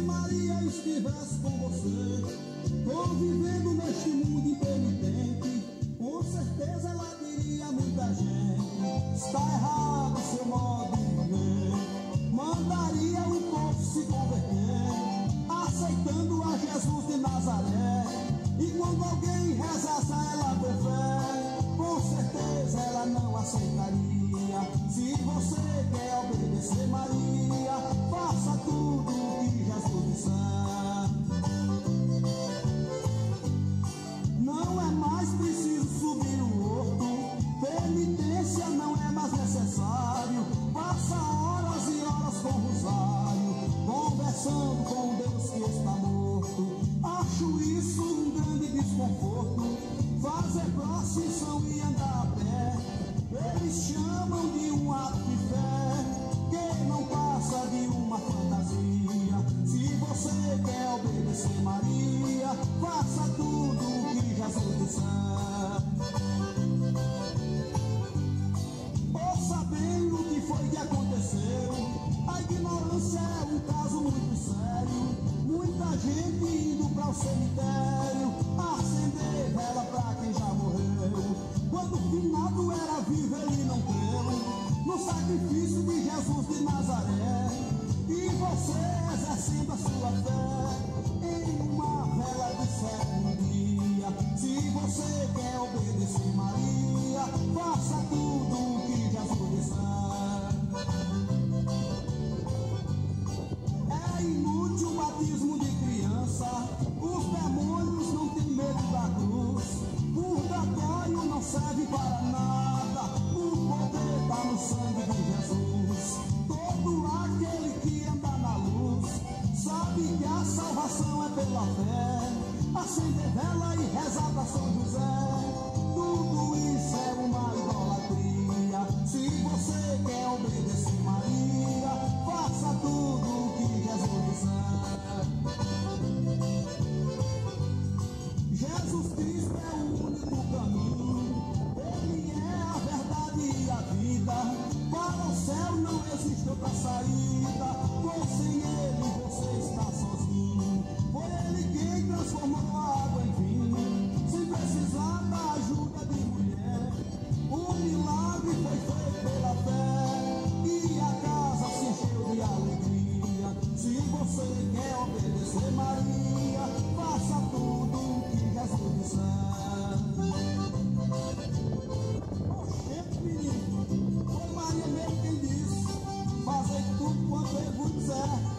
Maria estivesse com você, convivendo neste mundo impenitente, com certeza ela diria a muita gente: está errado o seu modo de viver. Mandaria o povo se converter, aceitando a Jesus de Nazaré. E quando alguém rezasse a ela com fé, com certeza ela não aceitaria. Se você quer obedecer Maria, faça tudo o que Jesus disser. Não é mais preciso subir o horto, penitência não é mais necessário. Passa horas e horas com o rosário, conversando com Deus que está morto. Acho isso um grande desconforto, fazer procissão e andar a pé. Eles chamam de um ato de fé, que não passa de uma fantasia. Se você quer obedecer Maria, faça tudo o que Jesus disser. Ouça bem o que foi que aconteceu. A ignorância é um caso muito sério. Muita gente indo para o cemitério acender vela para quem já morreu. Quando o finado era vivo ele não creu no sacrifício de Jesus de Nazaré. E você exercendo a sua fé em uma vela de sétimo dia. Se você quer obedecer Maria, faça tudo o que Jesus disser. É inútil o batismo de criança, os demônios não têm medo da cruz. Purgatório não serve para nada, o poder está no sangue de Jesus. Todo aquele que anda na luz sabe que a salvação é pela fé. Acender vela e rezar para São José, tudo isso é uma idolatria. Se você quer obedecer Maria, faça tudo o que Jesus disser. Jesus Cristo é o único caminho, Ele é a verdade e a vida. Para o céu não existe outra saída, pois sem Ele você está sozinho. Foi Ele quem transformou a água em vinho, sem precisar da ajuda de mulher. O milagre foi feito pela fé e a casa se encheu de alegria. Se você quer obedecer Maria, faça tudo o que Jesus disser. Oxente, menino, foi Maria mesmo quem disse: fazer tudo quanto ele vos disser.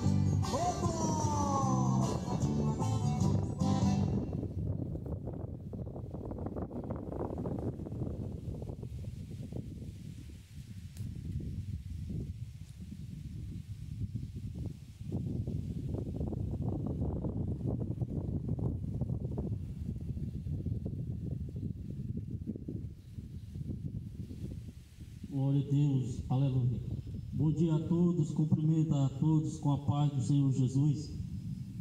Glória a Deus, aleluia. Bom dia a todos, cumprimento a todos com a paz do Senhor Jesus.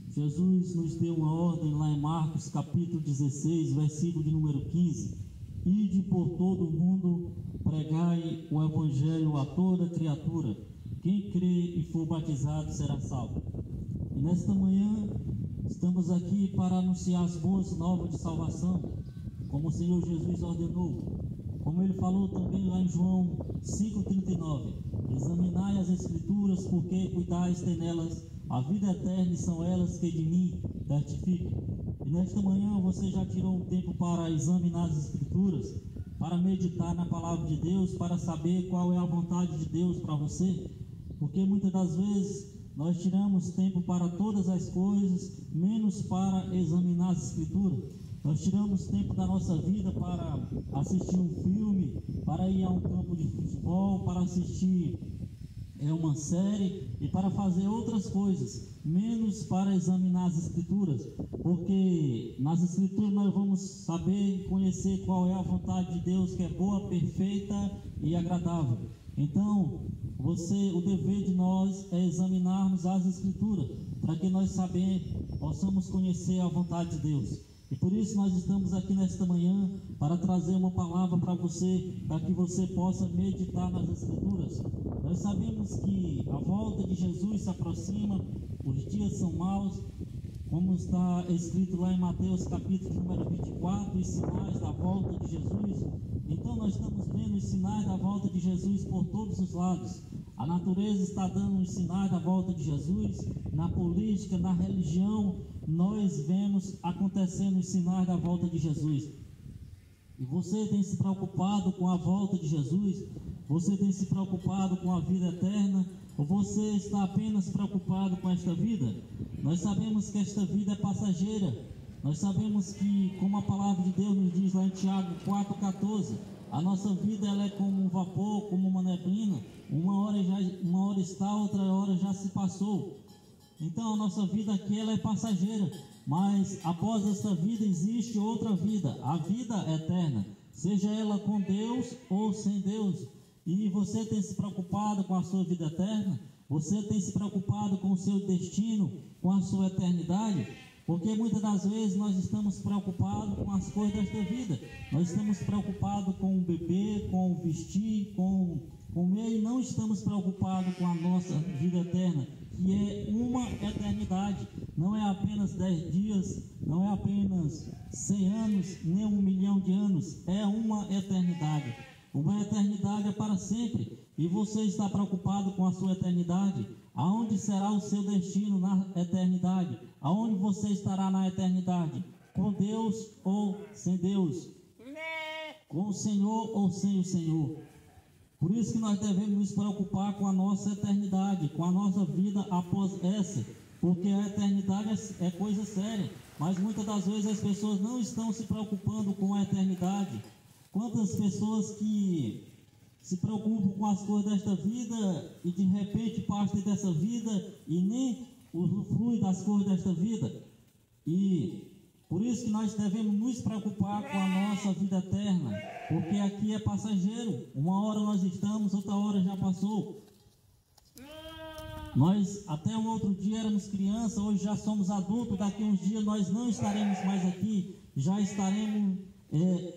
Jesus nos deu uma ordem lá em Marcos capítulo 16, versículo de número 15: ide por todo o mundo, pregai o evangelho a toda criatura. Quem crê e for batizado será salvo. E nesta manhã estamos aqui para anunciar as boas novas de salvação, como o Senhor Jesus ordenou. Como ele falou também lá em João 5,39: examinai as Escrituras, porque cuidais ter nelas a vida eterna, e são elas que de mim testificam. E nesta manhã você já tirou um tempo para examinar as Escrituras, para meditar na palavra de Deus, para saber qual é a vontade de Deus para você? Porque muitas das vezes nós tiramos tempo para todas as coisas, menos para examinar as Escrituras. Nós tiramos tempo da nossa vida para assistir um filme, para ir a um campo de futebol, para assistir uma série e para fazer outras coisas, menos para examinar as Escrituras. Porque nas Escrituras nós vamos saber e conhecer qual é a vontade de Deus, que é boa, perfeita e agradável. Então, o dever de nós é examinarmos as Escrituras, para que nós possamos conhecer a vontade de Deus. E por isso nós estamos aqui nesta manhã para trazer uma palavra para você, para que você possa meditar nas Escrituras. Nós sabemos que a volta de Jesus se aproxima, os dias são maus, como está escrito lá em Mateus capítulo número 24, os sinais da volta de Jesus. Então nós estamos vendo os sinais da volta de Jesus por todos os lados. A natureza está dando os sinais da volta de Jesus, na política, na religião, nós vemos acontecendo os sinais da volta de Jesus. E você tem se preocupado com a volta de Jesus? Você tem se preocupado com a vida eterna? Ou você está apenas preocupado com esta vida? Nós sabemos que esta vida é passageira. Nós sabemos que, como a palavra de Deus nos diz lá em Tiago 4,14, a nossa vida ela é como um vapor, como uma neblina. Uma hora está, outra hora já se passou. Então a nossa vida aqui ela é passageira, mas após esta vida existe outra vida, a vida eterna, seja ela com Deus ou sem Deus. E você tem se preocupado com a sua vida eterna? Você tem se preocupado com o seu destino, com a sua eternidade? Porque muitas das vezes nós estamos preocupados com as coisas desta vida. Nós estamos preocupados com o beber, com o vestir, com comer, e não estamos preocupados com a nossa vida eterna, que é uma eternidade. Não é apenas 10 dias, não é apenas 100 anos, nem 1 milhão de anos. É uma eternidade. Uma eternidade é para sempre. E você está preocupado com a sua eternidade? Aonde será o seu destino na eternidade? Aonde você estará na eternidade? Com Deus ou sem Deus? Com o Senhor ou sem o Senhor? Por isso que nós devemos nos preocupar com a nossa eternidade, com a nossa vida após essa, porque a eternidade é coisa séria, mas muitas das vezes as pessoas não estão se preocupando com a eternidade. Quantas pessoas que se preocupam com as coisas desta vida e de repente partem dessa vida e nem usufruem das coisas desta vida? E por isso que nós devemos nos preocupar com a nossa vida eterna, porque aqui é passageiro. Uma hora nós estamos, outra hora já passou. Nós até um outro dia éramos crianças, hoje já somos adultos. Daqui a uns dias nós não estaremos mais aqui, já estaremos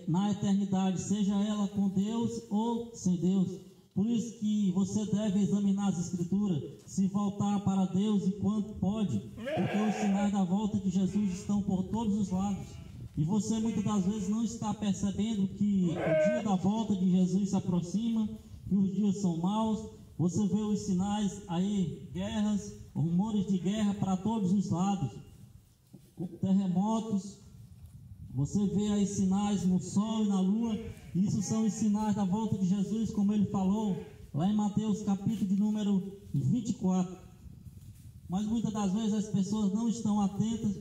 na eternidade, seja ela com Deus ou sem Deus. Por isso que você deve examinar as Escrituras, se voltar para Deus enquanto pode, porque os sinais da volta de Jesus estão por todos os lados. E você muitas das vezes não está percebendo que o dia da volta de Jesus se aproxima, que os dias são maus. Você vê os sinais aí, guerras, rumores de guerra para todos os lados, terremotos. Você vê aí sinais no sol e na lua. Isso são os sinais da volta de Jesus, como ele falou lá em Mateus capítulo de número 24. Mas muitas das vezes as pessoas não estão atentas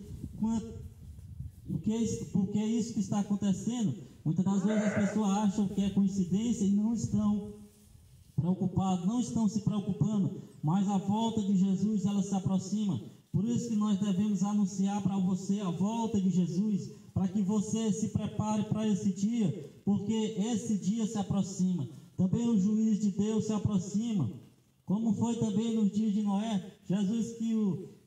porque é isso que está acontecendo. Muitas das vezes as pessoas acham que é coincidência e não estão preocupados, não estão se preocupando. Mas a volta de Jesus ela se aproxima. Por isso que nós devemos anunciar para você a volta de Jesus, para que você se prepare para esse dia, porque esse dia se aproxima. Também o juízo de Deus se aproxima, como foi também nos dias de Noé. Jesus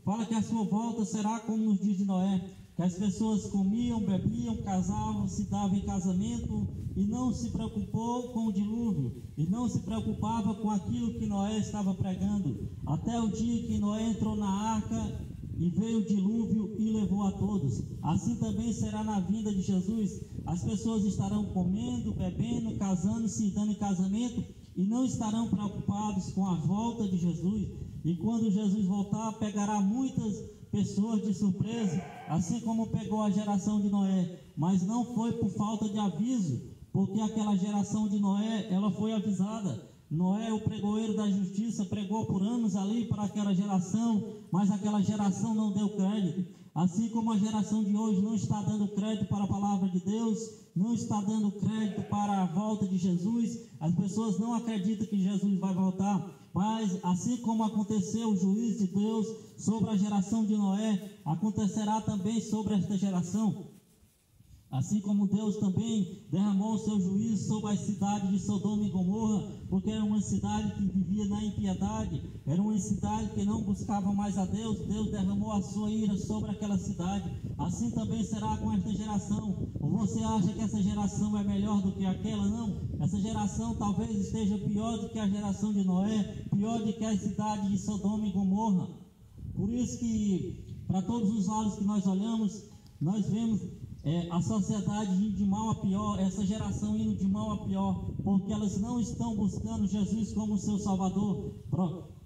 fala que a sua volta será como nos dias de Noé, que as pessoas comiam, bebiam, casavam, se davam em casamento e não se preocupou com o dilúvio, e não se preocupava com aquilo que Noé estava pregando, até o dia que Noé entrou na arca e veio o dilúvio e levou a todos. Assim também será na vinda de Jesus. As pessoas estarão comendo, bebendo, casando, se dando em casamento e não estarão preocupados com a volta de Jesus. E quando Jesus voltar, pegará muitas pessoas de surpresa, assim como pegou a geração de Noé. Mas não foi por falta de aviso, porque aquela geração de Noé, ela foi avisada. Noé, o pregoeiro da justiça, pregou por anos ali para aquela geração, mas aquela geração não deu crédito. Assim como a geração de hoje não está dando crédito para a palavra de Deus, não está dando crédito para a volta de Jesus, as pessoas não acreditam que Jesus vai voltar. Mas assim como aconteceu o juízo de Deus sobre a geração de Noé, acontecerá também sobre esta geração. Assim como Deus também derramou o seu juízo sobre a cidade de Sodoma e Gomorra, porque era uma cidade que vivia na impiedade, era uma cidade que não buscava mais a Deus. Deus derramou a sua ira sobre aquela cidade. Assim também será com esta geração. Ou você acha que essa geração é melhor do que aquela? Não. Essa geração talvez esteja pior do que a geração de Noé, pior do que a cidade de Sodoma e Gomorra. Por isso que, para todos os lados que nós olhamos, nós vemos a sociedade indo de mal a pior, essa geração indo de mal a pior, porque elas não estão buscando Jesus como seu Salvador.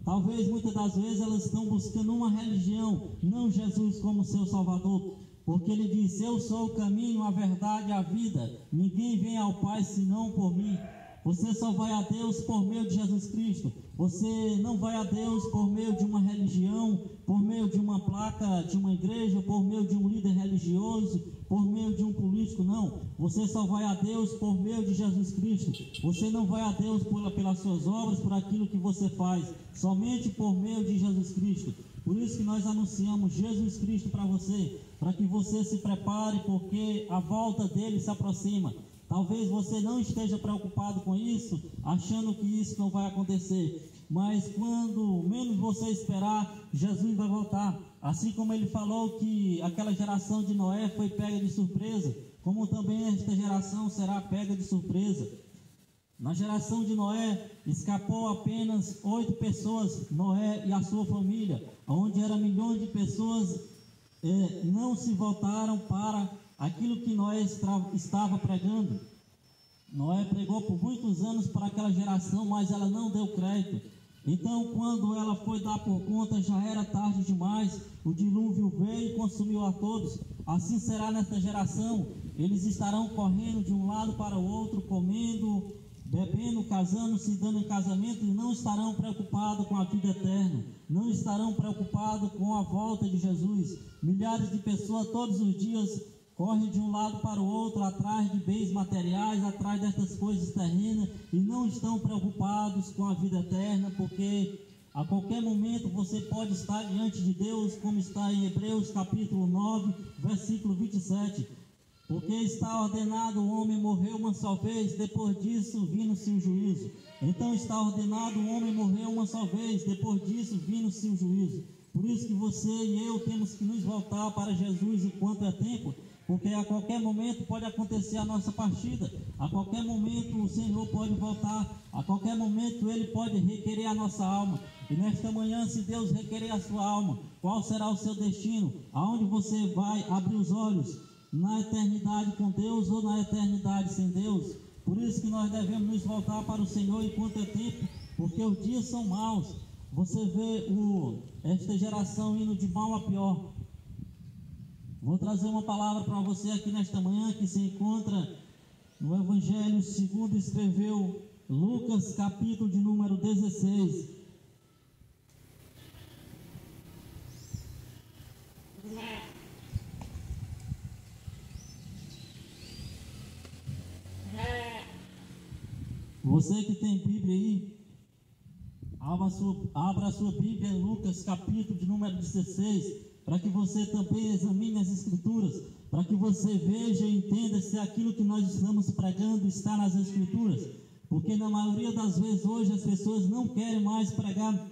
Talvez muitas das vezes elas estão buscando uma religião, não Jesus como seu Salvador, porque ele disse: eu sou o caminho, a verdade e a vida, ninguém vem ao Pai senão por mim. Você só vai a Deus por meio de Jesus Cristo. Você não vai a Deus por meio de uma religião, por meio de uma placa de uma igreja, por meio de um líder religioso, por meio de um político, não. Você só vai a Deus por meio de Jesus Cristo. Você não vai a Deus pelas suas obras, por aquilo que você faz, somente por meio de Jesus Cristo. Por isso que nós anunciamos Jesus Cristo para você, para que você se prepare, porque a volta dele se aproxima. Talvez você não esteja preocupado com isso, achando que isso não vai acontecer, mas quando menos você esperar, Jesus vai voltar. Assim como ele falou que aquela geração de Noé foi pega de surpresa, como também esta geração será pega de surpresa. Na geração de Noé, escapou apenas 8 pessoas, Noé e a sua família, onde eram milhões de pessoas, não se voltaram para aquilo que Noé estava pregando. Noé pregou por muitos anos para aquela geração, mas ela não deu crédito. Então, quando ela foi dar por conta, já era tarde demais. O dilúvio veio e consumiu a todos. Assim será nesta geração. Eles estarão correndo de um lado para o outro, comendo, bebendo, casando, se dando em casamento, e não estarão preocupados com a vida eterna. Não estarão preocupados com a volta de Jesus. Milhares de pessoas todos os dias correm de um lado para o outro, atrás de bens materiais, atrás dessas coisas terrenas, e não estão preocupados com a vida eterna, porque a qualquer momento você pode estar diante de Deus, como está em Hebreus capítulo 9, versículo 27. Porque está ordenado o homem morrer uma só vez, depois disso vindo-se o juízo. Então está ordenado o homem morrer uma só vez, depois disso vindo-se o juízo. Por isso que você e eu temos que nos voltar para Jesus enquanto é tempo, porque a qualquer momento pode acontecer a nossa partida, a qualquer momento o Senhor pode voltar, a qualquer momento Ele pode requerer a nossa alma. E nesta manhã, se Deus requerer a sua alma, qual será o seu destino? Aonde você vai abrir os olhos? Na eternidade com Deus ou na eternidade sem Deus? Por isso que nós devemos nos voltar para o Senhor enquanto é tempo, porque os dias são maus. Você vê esta geração indo de mal a pior. Vou trazer uma palavra para você aqui nesta manhã, que se encontra no Evangelho segundo escreveu Lucas, capítulo de número 16. Você que tem Bíblia aí, abra a sua Bíblia em Lucas, capítulo de número 16, para que você também examine as Escrituras, para que você veja e entenda se aquilo que nós estamos pregando está nas Escrituras, porque na maioria das vezes hoje as pessoas não querem mais pregar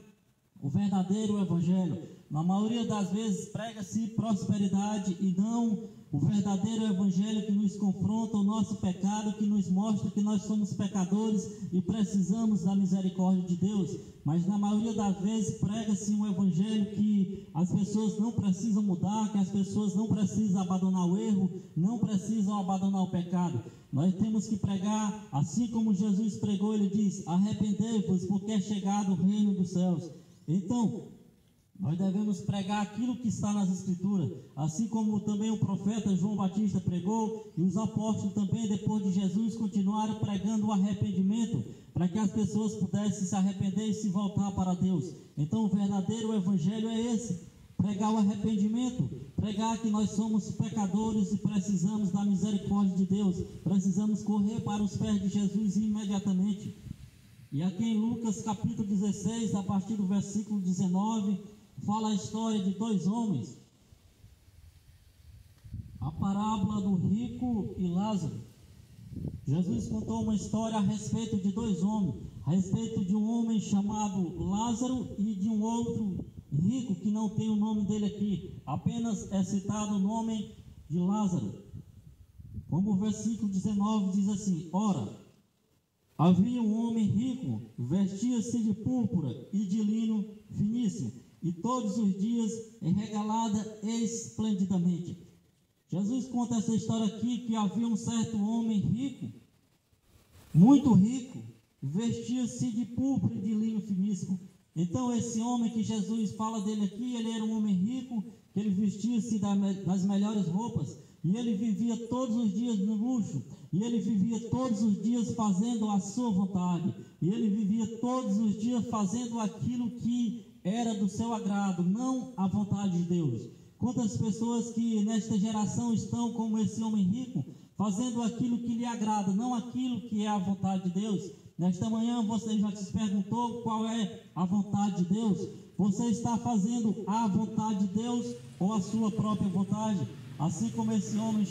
o verdadeiro Evangelho. Na maioria das vezes prega-se prosperidade e não o verdadeiro Evangelho que nos confronta o nosso pecado, que nos mostra que nós somos pecadores e precisamos da misericórdia de Deus. Mas na maioria das vezes prega-se um Evangelho que as pessoas não precisam mudar, que as pessoas não precisam abandonar o erro, não precisam abandonar o pecado. Nós temos que pregar, assim como Jesus pregou, ele diz: arrependei-vos, porque é chegado o reino dos céus. Então, nós devemos pregar aquilo que está nas Escrituras, assim como também o profeta João Batista pregou, e os apóstolos também, depois de Jesus, continuaram pregando o arrependimento, para que as pessoas pudessem se arrepender e se voltar para Deus. Então o verdadeiro Evangelho é esse: pregar o arrependimento, pregar que nós somos pecadores e precisamos da misericórdia de Deus, precisamos correr para os pés de Jesus imediatamente. E aqui em Lucas capítulo 16, a partir do versículo 19, fala a história de 2 homens, a parábola do rico e Lázaro. Jesus contou uma história a respeito de dois homens, a respeito de um homem chamado Lázaro e de um outro rico que não tem o nome dele aqui, apenas é citado o nome de Lázaro. Como o versículo 19 diz assim: ora, havia um homem rico, vestia-se de púrpura e de linho finíssimo, e todos os dias regalada esplendidamente. Jesus conta essa história aqui, que havia um certo homem rico, muito rico, vestia-se de púrpura e de linho finíssimo. Então esse homem que Jesus fala dele aqui, ele era um homem rico, que ele vestia-se das melhores roupas, e ele vivia todos os dias no luxo, e ele vivia todos os dias fazendo a sua vontade, e ele vivia todos os dias fazendo aquilo que era do seu agrado, não a vontade de Deus. Quantas pessoas que nesta geração estão como esse homem rico, fazendo aquilo que lhe agrada, não aquilo que é a vontade de Deus? Nesta manhã você já se perguntou qual é a vontade de Deus? Você está fazendo a vontade de Deus ou a sua própria vontade? Assim como esse homem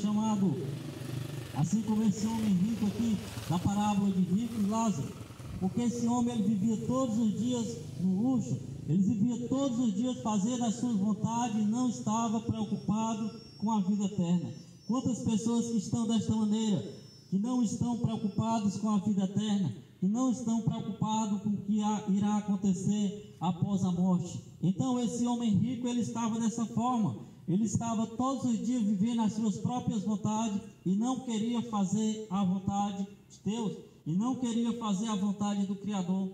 rico aqui, na parábola de rico e Lázaro. Porque esse homem, ele vivia todos os dias no luxo, ele vivia todos os dias fazendo as suas vontades e não estava preocupado com a vida eterna. Quantas pessoas que estão desta maneira, que não estão preocupados com a vida eterna, que não estão preocupados com o que irá acontecer após a morte. Então esse homem rico, ele estava dessa forma, ele estava todos os dias vivendo as suas próprias vontades e não queria fazer a vontade de Deus, e não queria fazer a vontade do Criador.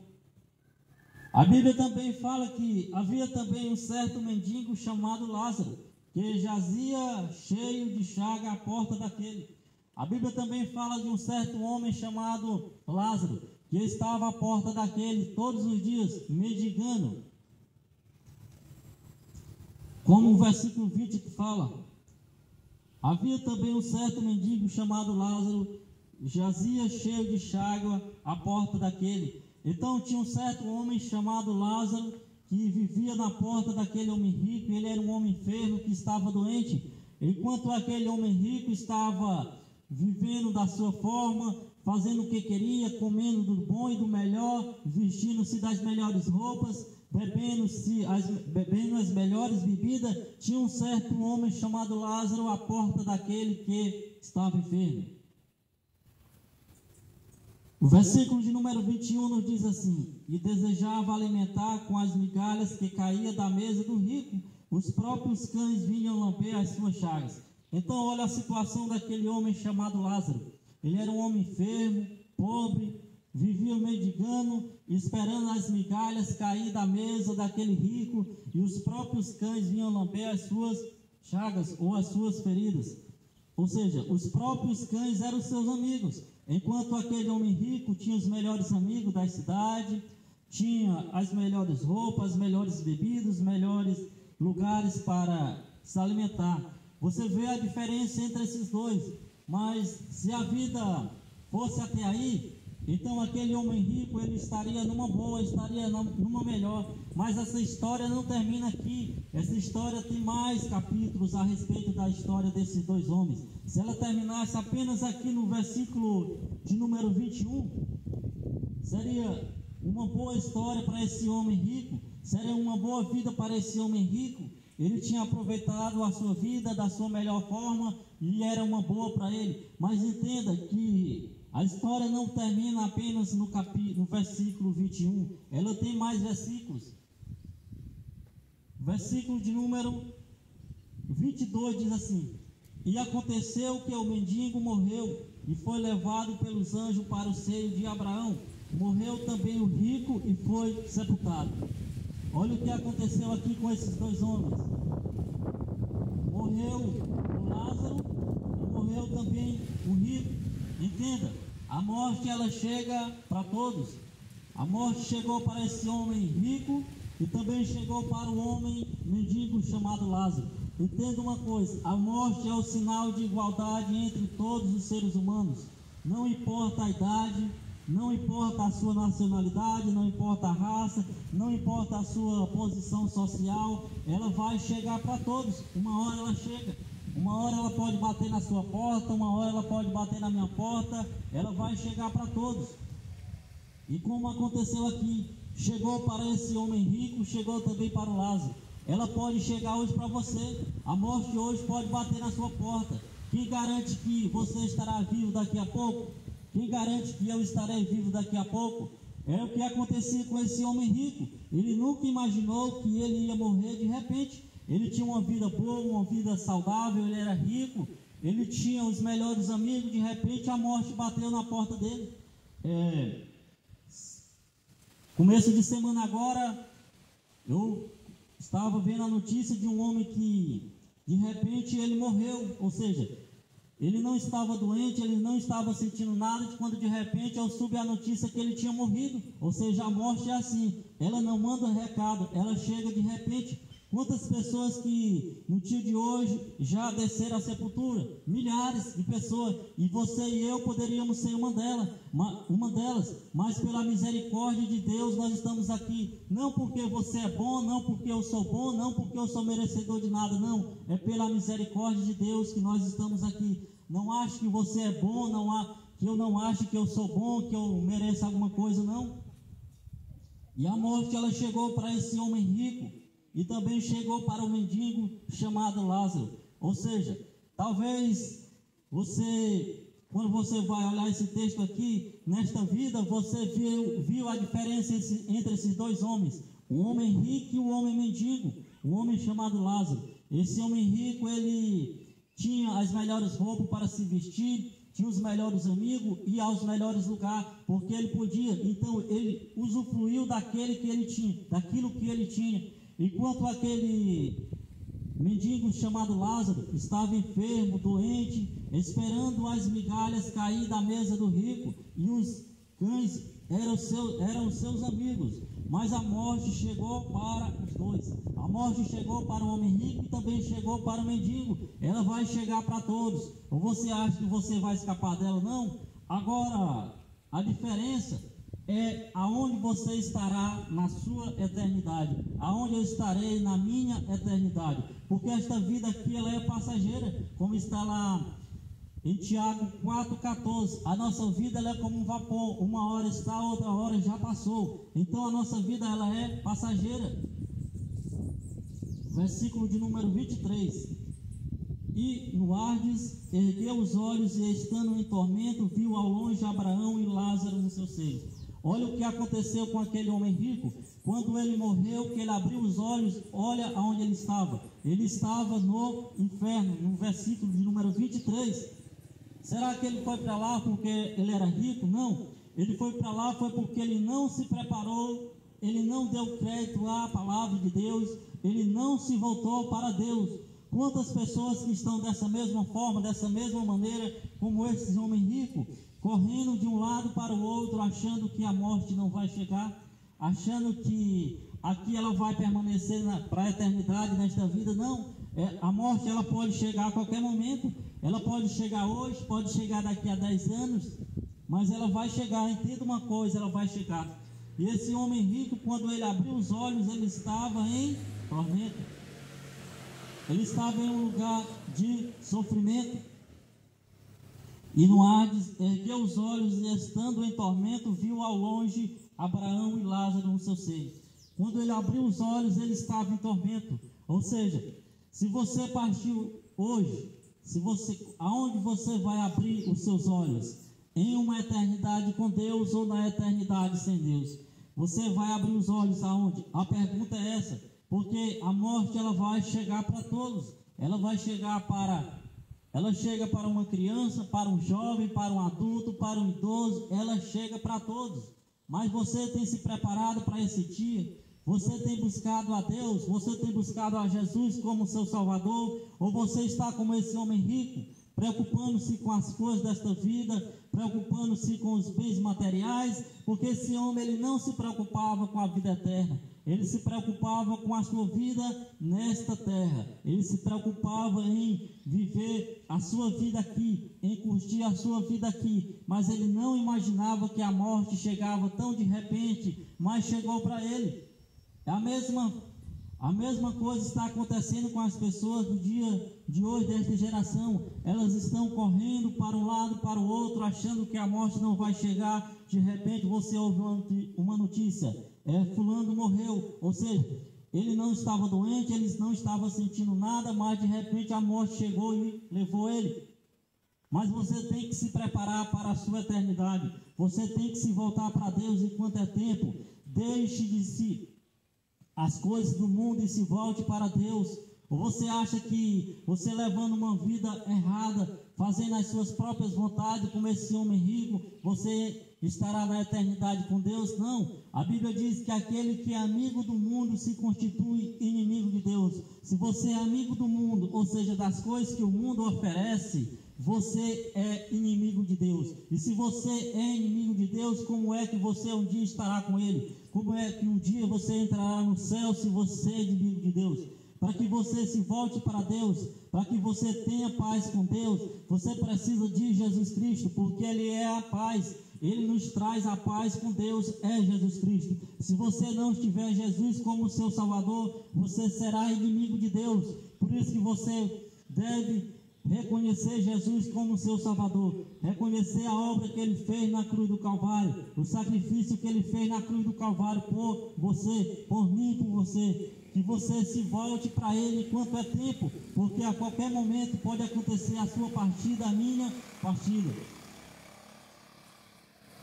A Bíblia também fala que havia também um certo mendigo chamado Lázaro, que jazia cheio de chaga à porta daquele. A Bíblia também fala de um certo homem chamado Lázaro, que estava à porta daquele todos os dias, mendigando. Como o versículo 20 fala, havia também um certo mendigo chamado Lázaro, jazia cheio de chaga à porta daquele. Então tinha um certo homem chamado Lázaro, que vivia na porta daquele homem rico. Ele era um homem enfermo que estava doente, enquanto aquele homem rico estava vivendo da sua forma, fazendo o que queria, comendo do bom e do melhor, vestindo-se das melhores roupas, bebendo as melhores bebidas. Tinha um certo homem chamado Lázaro à porta daquele que estava enfermo. O versículo de número 21 nos diz assim: e desejava alimentar com as migalhas que caía da mesa do rico, os próprios cães vinham lamber as suas chagas. Então olha a situação daquele homem chamado Lázaro. Ele era um homem enfermo, pobre, vivia mendigando, esperando as migalhas cair da mesa daquele rico, e os próprios cães vinham lamber as suas chagas ou as suas feridas. Ou seja, os próprios cães eram seus amigos, enquanto aquele homem rico tinha os melhores amigos da cidade, tinha as melhores roupas, as melhores bebidas, os melhores lugares para se alimentar. Você vê a diferença entre esses dois. Mas se a vida fosse até aí, então aquele homem rico, ele estaria numa boa, estaria numa melhor. Mas essa história não termina aqui. Essa história tem mais capítulos a respeito da história desses dois homens. Se ela terminasse apenas aqui no versículo de número 21, seria uma boa história para esse homem rico, seria uma boa vida para esse homem rico. Ele tinha aproveitado a sua vida da sua melhor forma e era uma boa para ele. Mas entenda que a história não termina apenas no versículo 21. Ela tem mais versículos. Versículo de número 22 diz assim: e aconteceu que o mendigo morreu e foi levado pelos anjos para o seio de Abraão. Morreu também o rico e foi sepultado. Olha o que aconteceu aqui com esses dois homens. Morreu o Lázaro e morreu também o rico. Entenda, a morte ela chega para todos. A morte chegou para esse homem rico e também chegou para o homem mendigo chamado Lázaro. Entenda uma coisa: a morte é o sinal de igualdade entre todos os seres humanos. Não importa a idade, não importa a sua nacionalidade, não importa a raça, não importa a sua posição social, ela vai chegar para todos. Uma hora ela chega. Uma hora ela pode bater na sua porta, uma hora ela pode bater na minha porta, ela vai chegar para todos. E como aconteceu aqui, chegou para esse homem rico, chegou também para o Lázaro. Ela pode chegar hoje para você, a morte hoje pode bater na sua porta. Quem garante que você estará vivo daqui a pouco? Quem garante que eu estarei vivo daqui a pouco? É o que acontecia com esse homem rico. Ele nunca imaginou que ele ia morrer de repente. Ele tinha uma vida boa, uma vida saudável, ele era rico, ele tinha os melhores amigos, de repente a morte bateu na porta dele. Começo de semana agora, eu estava vendo a notícia de um homem que de repente ele morreu, ou seja, ele não estava doente, ele não estava sentindo nada, quando de repente eu soube a notícia que ele tinha morrido. Ou seja, a morte é assim, ela não manda recado, ela chega de repente. Quantas pessoas que no dia de hoje já desceram à sepultura? Milhares de pessoas, e você e eu poderíamos ser uma delas, mas pela misericórdia de Deus nós estamos aqui, não porque você é bom, não porque eu sou bom, não porque eu sou merecedor de nada, não, é pela misericórdia de Deus que nós estamos aqui. Não acho que você é bom, que eu não acho que eu sou bom, que eu mereço alguma coisa, não. E a morte ela chegou para esse homem rico, e também chegou para o mendigo chamado Lázaro. Ou seja, talvez você, quando você vai olhar esse texto aqui, nesta vida, você viu a diferença entre esses dois homens, o homem rico e o homem mendigo, o homem chamado Lázaro. Esse homem rico, ele tinha as melhores roupas para se vestir, tinha os melhores amigos, ia aos melhores lugares, porque ele podia. Então ele usufruiu daquilo que ele tinha. Enquanto aquele mendigo chamado Lázaro estava enfermo, doente, esperando as migalhas cair da mesa do rico, e os cães eram seus amigos. Mas a morte chegou para os dois. A morte chegou para o homem rico e também chegou para o mendigo. Ela vai chegar para todos. Ou você acha que você vai escapar dela? Não. Agora, a diferença é aonde você estará na sua eternidade, aonde eu estarei na minha eternidade, porque esta vida aqui ela é passageira, como está lá em Tiago 4,14, a nossa vida ela é como um vapor, uma hora está, outra hora já passou, então a nossa vida ela é passageira. Versículo de número 23, e no Ardes ergueu os olhos e estando em tormento, viu ao longe Abraão e Lázaro no seu seio. Olha o que aconteceu com aquele homem rico. Quando ele morreu, que ele abriu os olhos, olha aonde ele estava. Ele estava no inferno, no versículo de número 23. Será que ele foi para lá porque ele era rico? Não. Ele foi para lá foi porque ele não se preparou, ele não deu crédito à palavra de Deus, ele não se voltou para Deus. Quantas pessoas que estão dessa mesma forma, dessa mesma maneira, como esse homem rico, correndo de um lado para o outro, achando que a morte não vai chegar, achando que aqui ela vai permanecer para a eternidade nesta vida. Não, a morte ela pode chegar a qualquer momento, ela pode chegar hoje, pode chegar daqui a 10 anos, mas ela vai chegar. Entenda uma coisa, ela vai chegar. E esse homem rico, quando ele abriu os olhos, ele estava em tormento, ele estava em um lugar de sofrimento. E no Hades ergueu os olhos e estando em tormento, viu ao longe Abraão e Lázaro no seu seio. Quando ele abriu os olhos, ele estava em tormento. Ou seja, se você partiu hoje, aonde você vai abrir os seus olhos? Em uma eternidade com Deus ou na eternidade sem Deus? Você vai abrir os olhos aonde? A pergunta é essa, porque a morte ela vai chegar para todos. Ela chega para uma criança, para um jovem, para um adulto, para um idoso, ela chega para todos. Mas você tem se preparado para esse dia? Você tem buscado a Deus? Você tem buscado a Jesus como seu Salvador? Ou você está como esse homem rico, preocupando-se com as coisas desta vida, preocupando-se com os bens materiais? Porque esse homem ele não se preocupava com a vida eterna. Ele se preocupava com a sua vida nesta terra. Ele se preocupava em viver a sua vida aqui, em curtir a sua vida aqui. Mas ele não imaginava que a morte chegava tão de repente, mas chegou para ele. A mesma coisa está acontecendo com as pessoas do dia de hoje, desta geração. Elas estão correndo para um lado, para o outro, achando que a morte não vai chegar. De repente você ouve uma notícia: fulano morreu. Ou seja, ele não estava doente, ele não estava sentindo nada, mas de repente a morte chegou e levou ele. Mas você tem que se preparar para a sua eternidade. Você tem que se voltar para Deus enquanto é tempo. Deixe de si as coisas do mundo e se volte para Deus. Ou você acha que você levando uma vida errada, fazendo as suas próprias vontades, como esse homem rico, você estará na eternidade com Deus? Não. A Bíblia diz que aquele que é amigo do mundo se constitui inimigo de Deus. Se você é amigo do mundo, ou seja, das coisas que o mundo oferece, você é inimigo de Deus. E se você é inimigo de Deus, como é que você um dia estará com Ele? Como é que um dia você entrará no céu se você é inimigo de Deus? Para que você se volte para Deus, para que você tenha paz com Deus, você precisa de Jesus Cristo, porque Ele é a paz. Ele nos traz a paz com Deus, é Jesus Cristo. Se você não tiver Jesus como seu Salvador, você será inimigo de Deus. Por isso que você deve reconhecer Jesus como seu Salvador, reconhecer a obra que Ele fez na cruz do Calvário, o sacrifício que Ele fez na cruz do Calvário por você, por mim, por você. Que você se volte para Ele enquanto é tempo, porque a qualquer momento pode acontecer a sua partida, a minha partida.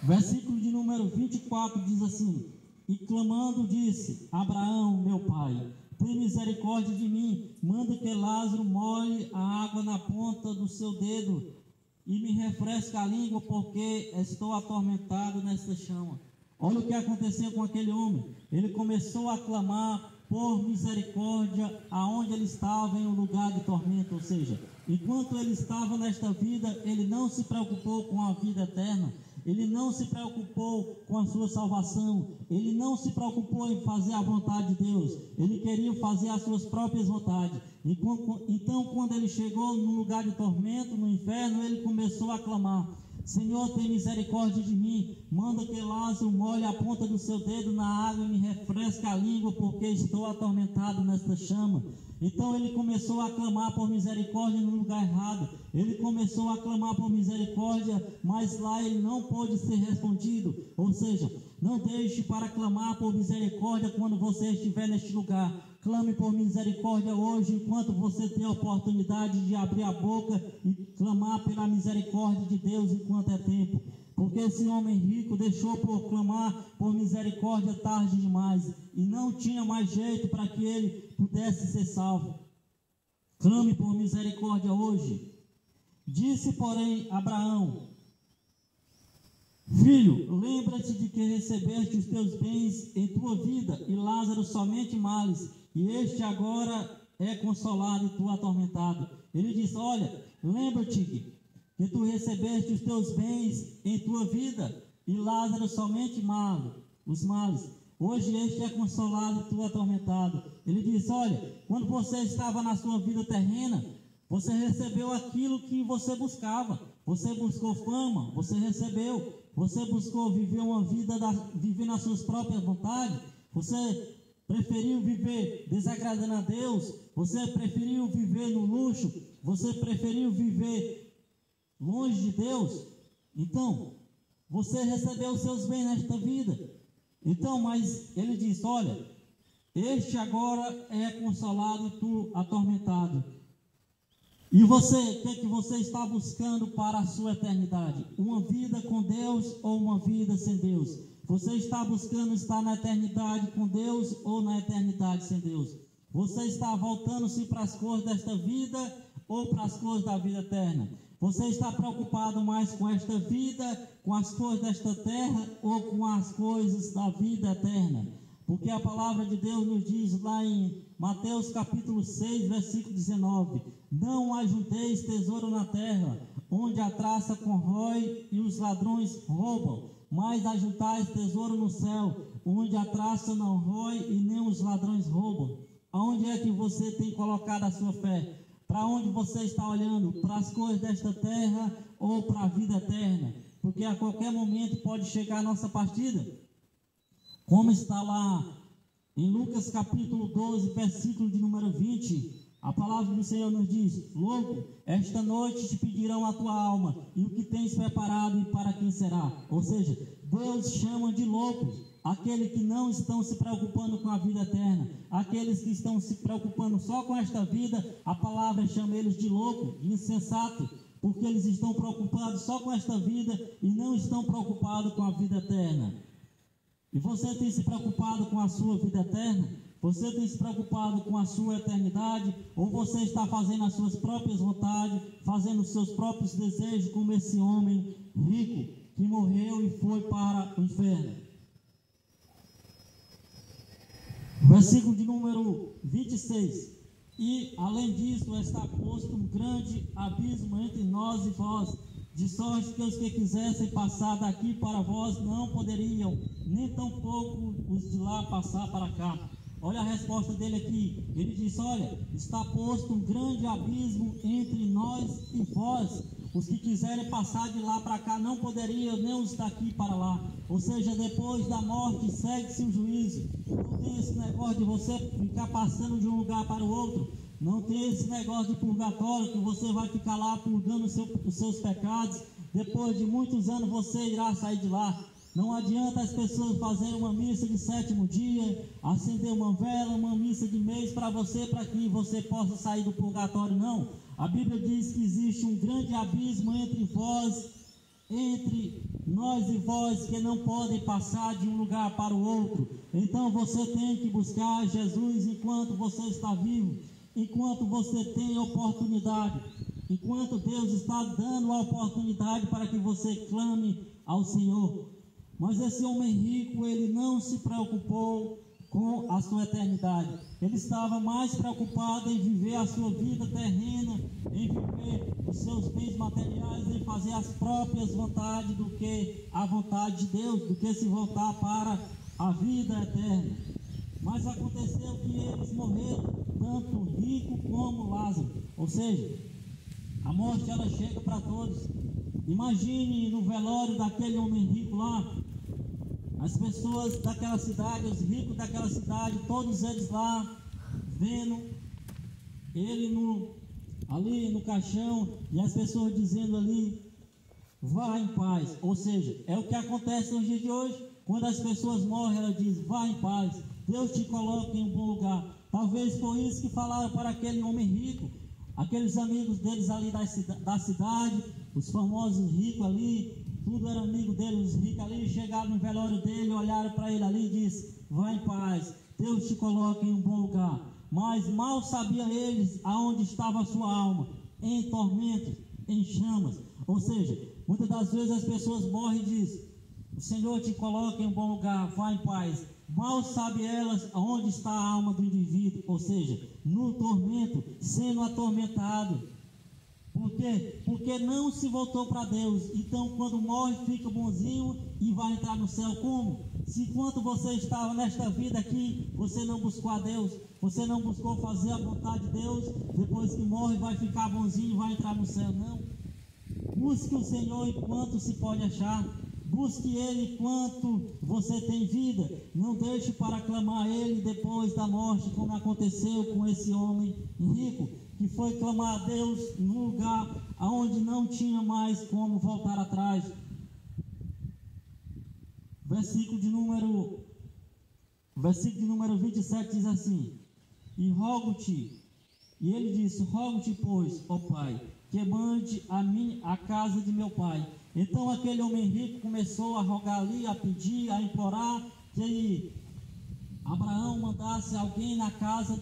Versículo de número 24 diz assim: e clamando disse: Abraão, meu pai, tem misericórdia de mim, manda que Lázaro molhe a água na ponta do seu dedo e me refresque a língua, porque estou atormentado nesta chama. Olha o que aconteceu com aquele homem. Ele começou a clamar por misericórdia aonde ele estava, em um lugar de tormento. Ou seja, enquanto ele estava nesta vida, ele não se preocupou com a vida eterna. Ele não se preocupou com a sua salvação. Ele não se preocupou em fazer a vontade de Deus. Ele queria fazer as suas próprias vontades. Então, quando ele chegou no lugar de tormento, no inferno, ele começou a clamar: Senhor, tem misericórdia de mim. Manda que Lázaro molhe a ponta do seu dedo na água e me refresque a língua, porque estou atormentado nesta chama. Então ele começou a clamar por misericórdia no lugar errado. Ele começou a clamar por misericórdia, mas lá ele não pôde ser respondido. Ou seja, não deixe para clamar por misericórdia quando você estiver neste lugar. Clame por misericórdia hoje, enquanto você tem a oportunidade de abrir a boca e clamar pela misericórdia de Deus enquanto é tempo. Porque esse homem rico deixou por clamar por misericórdia tarde demais e não tinha mais jeito para que ele pudesse ser salvo. Clame por misericórdia hoje. Disse, porém, Abraão: Filho, lembra-te de que recebeste os teus bens em tua vida, e Lázaro somente males, e este agora é consolado e tu atormentado. Ele diz: olha, lembra-te que tu recebeste os teus bens em tua vida, e Lázaro somente os males. Hoje este é consolado e tu atormentado. Ele diz: olha, quando você estava na sua vida terrena, você recebeu aquilo que você buscava. Você buscou fama, você recebeu. Você buscou viver uma vida, viver nas suas próprias vontades. Você preferiu viver desagradando a Deus. Você preferiu viver no luxo. Você preferiu viver longe de Deus. Então, você recebeu os seus bens nesta vida. Então, mas ele diz: olha, este agora é consolado e tu atormentado. E você, o que é que você está buscando para a sua eternidade? Uma vida com Deus ou uma vida sem Deus? Você está buscando estar na eternidade com Deus ou na eternidade sem Deus? Você está voltando-se para as coisas desta vida ou para as coisas da vida eterna? Você está preocupado mais com esta vida, com as coisas desta terra ou com as coisas da vida eterna? Porque a palavra de Deus nos diz lá em Mateus capítulo 6, versículo 19: não ajunteis tesouro na terra, onde a traça corrói e os ladrões roubam, mas ajuntais tesouro no céu, onde a traça não rói e nem os ladrões roubam. Aonde é que você tem colocado a sua fé? Para onde você está olhando? Para as coisas desta terra ou para a vida eterna? Porque a qualquer momento pode chegar a nossa partida. Como está lá Em Lucas capítulo 12, versículo de número 20, a palavra do Senhor nos diz: louco, esta noite te pedirão a tua alma, e o que tens preparado e para quem será? Ou seja, Deus chama de loucos aqueles que não estão se preocupando com a vida eterna, aqueles que estão se preocupando só com esta vida. A palavra chama eles de louco, de insensato, porque eles estão preocupados só com esta vida e não estão preocupados com a vida eterna. E você tem se preocupado com a sua vida eterna? Você tem se preocupado com a sua eternidade? Ou você está fazendo as suas próprias vontades, fazendo os seus próprios desejos, como esse homem rico que morreu e foi para o inferno? Versículo de número 26. E, além disso, está posto um grande abismo entre nós e vós, de sorte que os que quisessem passar daqui para vós não poderiam, nem tampouco os de lá passar para cá. Olha a resposta dele aqui. Ele diz: olha, está posto um grande abismo entre nós e vós. Os que quiserem passar de lá para cá não poderiam, nem os daqui para lá. Ou seja, depois da morte segue-se o juízo. Não tem esse negócio de você ficar passando de um lugar para o outro. Não tem esse negócio de purgatório, que você vai ficar lá purgando os seus pecados. Depois de muitos anos você irá sair de lá. Não adianta as pessoas fazerem uma missa de 7º dia, acender uma vela, uma missa de mês para que você possa sair do purgatório. Não. A Bíblia diz que existe um grande abismo entre nós e vós, que não podem passar de um lugar para o outro. Então você tem que buscar Jesus enquanto você está vivo, enquanto você tem oportunidade, enquanto Deus está dando a oportunidade para que você clame ao Senhor. Mas esse homem rico, ele não se preocupou com a sua eternidade. Ele estava mais preocupado em viver a sua vida terrena, em viver os seus bens materiais, em fazer as próprias vontades do que a vontade de Deus, do que se voltar para a vida eterna. Mas aconteceu que eles morreram, tanto rico como Lázaro. Ou seja, a morte ela chega para todos. Imagine no velório daquele homem rico lá, as pessoas daquela cidade, os ricos daquela cidade, todos eles lá, vendo ele ali no caixão, e as pessoas dizendo ali: vá em paz. Ou seja, é o que acontece nos dias de hoje. Quando as pessoas morrem, ela diz: vá em paz, Deus te coloca em um bom lugar. Talvez foi isso que falaram para aquele homem rico, aqueles amigos deles ali da cidade, os famosos ricos ali, tudo era amigo dele, os ricos ali, chegaram no velório dele, olharam para ele ali e disse: vá em paz, Deus te coloca em um bom lugar. Mas mal sabiam eles aonde estava a sua alma, em tormentos, em chamas. Ou seja, muitas das vezes as pessoas morrem e dizem: o Senhor te coloca em um bom lugar, vá em paz. Mal sabem elas aonde está a alma do indivíduo, ou seja, no tormento, sendo atormentado. Por quê? Porque não se voltou para Deus. Então, quando morre, fica bonzinho e vai entrar no céu. Como? Se enquanto você estava nesta vida aqui, você não buscou a Deus, você não buscou fazer a vontade de Deus, depois que morre, vai ficar bonzinho e vai entrar no céu. Não. Busque o Senhor enquanto se pode achar. Busque Ele enquanto você tem vida. Não deixe para clamar Ele depois da morte, como aconteceu com esse homem rico, que foi clamar a Deus num lugar onde não tinha mais como voltar atrás. Versículo de número 27 diz assim: e rogo-te, e ele disse: rogo-te, pois, ó Pai, que mande a casa de meu pai. Então aquele homem rico começou a rogar ali, a pedir, a implorar que Abraão mandasse alguém na casa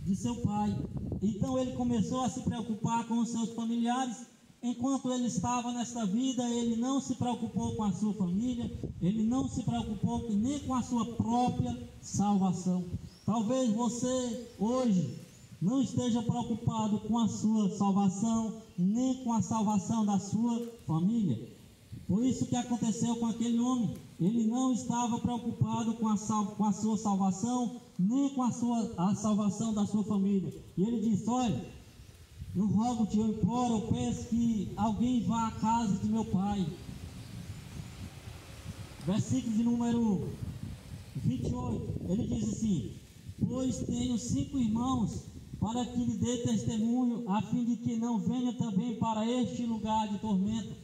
de seu pai. Então ele começou a se preocupar com os seus familiares. Enquanto ele estava nesta vida, ele não se preocupou com a sua família, ele não se preocupou nem com a sua própria salvação. Talvez você hoje não esteja preocupado com a sua salvação, nem com a salvação da sua família. Foi isso que aconteceu com aquele homem. Ele não estava preocupado com a sua salvação, nem com a salvação da sua família. E ele disse: olha, eu rogo-te, eu imploro, eu peço que alguém vá à casa de meu pai. Versículo de número 28, ele diz assim: pois tenho 5 irmãos, para que lhe dê testemunho, a fim de que não venha também para este lugar de tormento.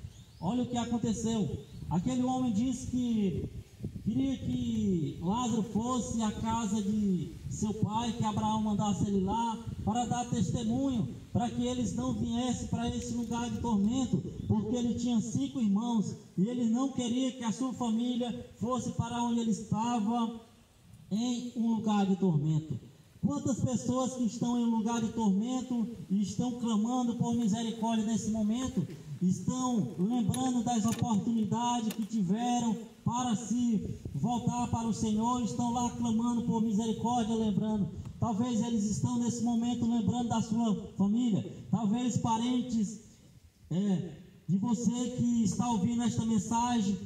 Olha o que aconteceu. Aquele homem disse que queria que Lázaro fosse à casa de seu pai, que Abraão mandasse ele lá, para dar testemunho, para que eles não viessem para esse lugar de tormento, porque ele tinha 5 irmãos, e ele não queria que a sua família fosse para onde ele estava, em um lugar de tormento. Quantas pessoas que estão em um lugar de tormento e estão clamando por misericórdia nesse momento, estão lembrando das oportunidades que tiveram para se voltar para o Senhor, estão lá clamando por misericórdia, lembrando. Talvez eles estão nesse momento lembrando da sua família, talvez parentes de você que está ouvindo esta mensagem,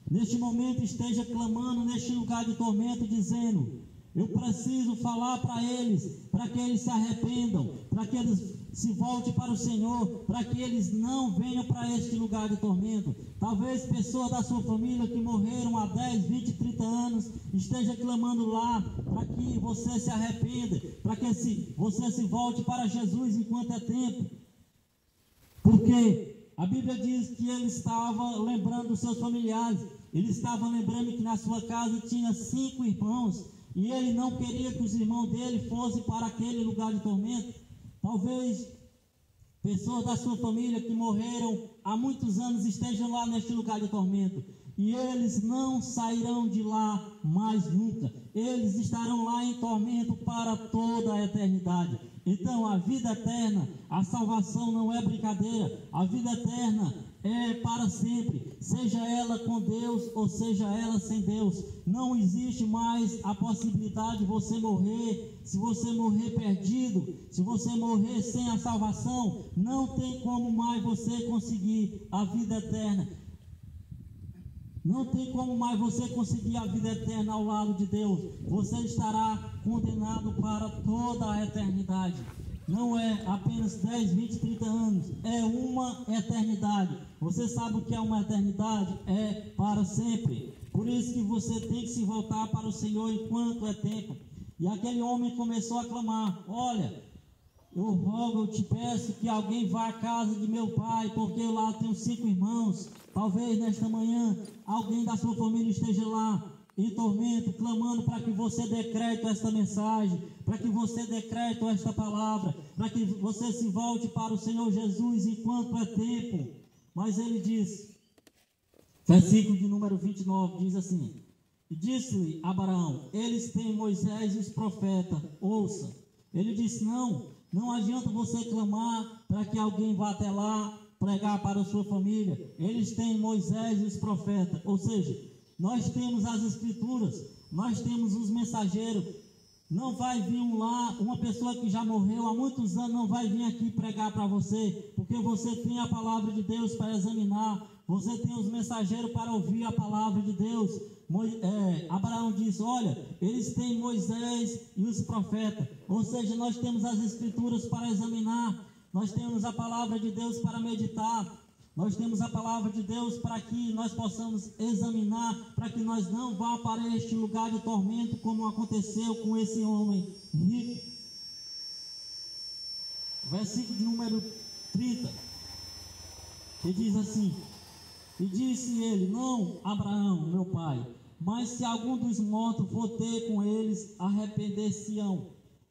neste momento esteja clamando neste lugar de tormento, dizendo: eu preciso falar para eles, para que eles se arrependam, para que eles se voltem para o Senhor, para que eles não venham para este lugar de tormento. Talvez pessoas da sua família que morreram há 10, 20, 30 anos, esteja clamando lá, para que você se arrependa, para que você se volte para Jesus enquanto é tempo. Porque a Bíblia diz que ele estava lembrando dos seus familiares, ele estava lembrando que na sua casa tinha 5 irmãos, e ele não queria que os irmãos dele fossem para aquele lugar de tormento. Talvez pessoas da sua família que morreram há muitos anos estejam lá neste lugar de tormento, e eles não sairão de lá mais nunca. Eles estarão lá em tormento para toda a eternidade. Então a vida eterna, a salvação não é brincadeira. A vida eterna é para sempre, seja ela com Deus ou seja ela sem Deus. Não existe mais a possibilidade de você morrer. Se você morrer perdido, se você morrer sem a salvação, não tem como mais você conseguir a vida eterna. Não tem como mais você conseguir a vida eterna ao lado de Deus. Você estará condenado para toda a eternidade. Não é apenas 10, 20, 30 anos, é uma eternidade. Você sabe o que é uma eternidade? É para sempre. Por isso que você tem que se voltar para o Senhor enquanto é tempo. E aquele homem começou a clamar: olha, eu rogo, eu te peço que alguém vá à casa de meu pai, porque eu lá tenho 5 irmãos. Talvez nesta manhã alguém da sua família esteja lá em tormento, clamando para que você decrete esta mensagem, para que você decrete esta palavra, para que você se volte para o Senhor Jesus enquanto é tempo. Mas ele diz, versículo de número 29, diz assim: e disse-lhe Abraão: eles têm Moisés e os profetas, ouça. Ele disse: não adianta você clamar para que alguém vá até lá pregar para a sua família. Eles têm Moisés e os profetas, ou seja, nós temos as escrituras, nós temos os mensageiros. Não vai vir uma pessoa que já morreu há muitos anos, não vai vir aqui pregar para você, porque você tem a palavra de Deus para examinar, você tem os mensageiros para ouvir a palavra de Deus. Abraão disse: olha, eles têm Moisés e os profetas, ou seja, nós temos as escrituras para examinar, nós temos a palavra de Deus para meditar, nós temos a palavra de Deus para que nós possamos examinar, para que nós não vá para este lugar de tormento, como aconteceu com esse homem rico. Versículo de número 30, que diz assim: e disse ele: não, Abraão, meu pai, mas se algum dos mortos for ter com eles, arrepender-se-ão.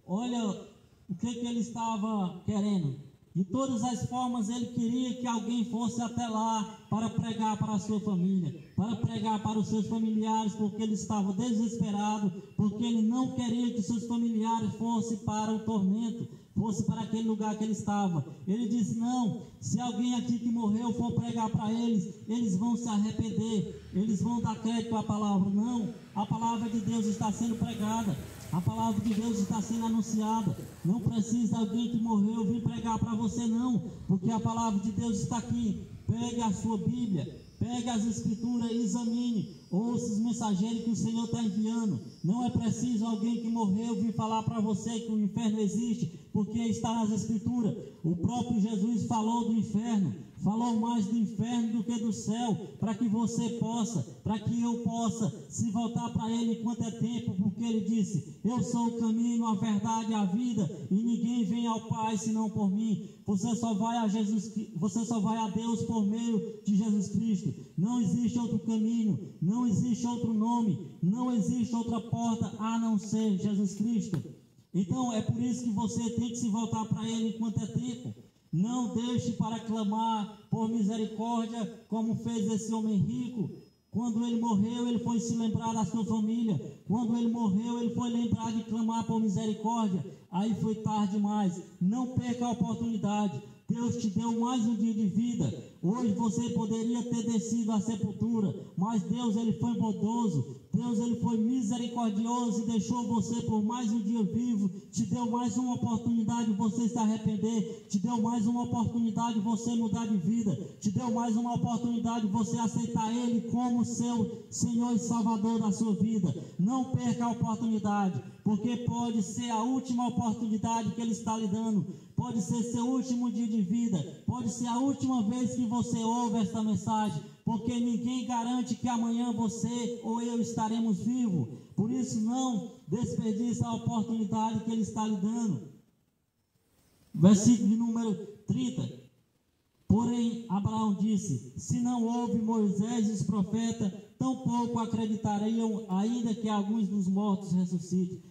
Olha o que ele estava querendo. De todas as formas, ele queria que alguém fosse até lá para pregar para a sua família, para pregar para os seus familiares, porque ele estava desesperado, porque ele não queria que seus familiares fossem para o tormento, fosse para aquele lugar que ele estava. Ele disse: não, se alguém aqui que morreu for pregar para eles, eles vão se arrepender, eles vão dar crédito à palavra. Não, a palavra de Deus está sendo pregada, a palavra de Deus está sendo anunciada. Não precisa alguém que morreu vir pregar para você, não, porque a palavra de Deus está aqui. Pegue a sua Bíblia, pegue as escrituras e examine. ou esses mensageiros que o Senhor está enviando. Não é preciso alguém que morreu vir falar para você que o inferno existe, porque está nas Escrituras. O próprio Jesus falou do inferno, falou mais do inferno do que do céu, para que você possa, para que eu possa se voltar para Ele enquanto é tempo, porque Ele disse: eu sou o caminho, a verdade e a vida, e ninguém vem ao Pai senão por mim. Você só vai a Deus por meio de Jesus Cristo. Não existe outro caminho, não existe outro nome, não existe outra porta a não ser Jesus Cristo. Então é por isso que você tem que se voltar para Ele enquanto é tempo. Não deixe para clamar por misericórdia, como fez esse homem rico. Quando ele morreu, ele foi se lembrar da sua família. Quando ele morreu, ele foi lembrar de clamar por misericórdia. Aí foi tarde demais. Não perca a oportunidade. Deus te deu mais um dia de vida. Hoje você poderia ter descido à sepultura, mas Deus, Ele foi bondoso. Deus, Ele foi misericordioso e deixou você por mais um dia vivo. Te deu mais uma oportunidade de você se arrepender. Te deu mais uma oportunidade de você mudar de vida. Te deu mais uma oportunidade de você aceitar Ele como seu Senhor e Salvador da sua vida. Não perca a oportunidade, porque pode ser a última oportunidade que Ele está lhe dando. Pode ser seu último dia de vida. Pode ser a última vez que você ouve esta mensagem, porque ninguém garante que amanhã você ou eu estaremos vivos. Por isso, não desperdice a oportunidade que Ele está lhe dando. Versículo de número 30. Porém, Abraão disse: se não houve Moisés e os profetas, tampouco acreditariam, ainda que alguns dos mortos ressuscitem.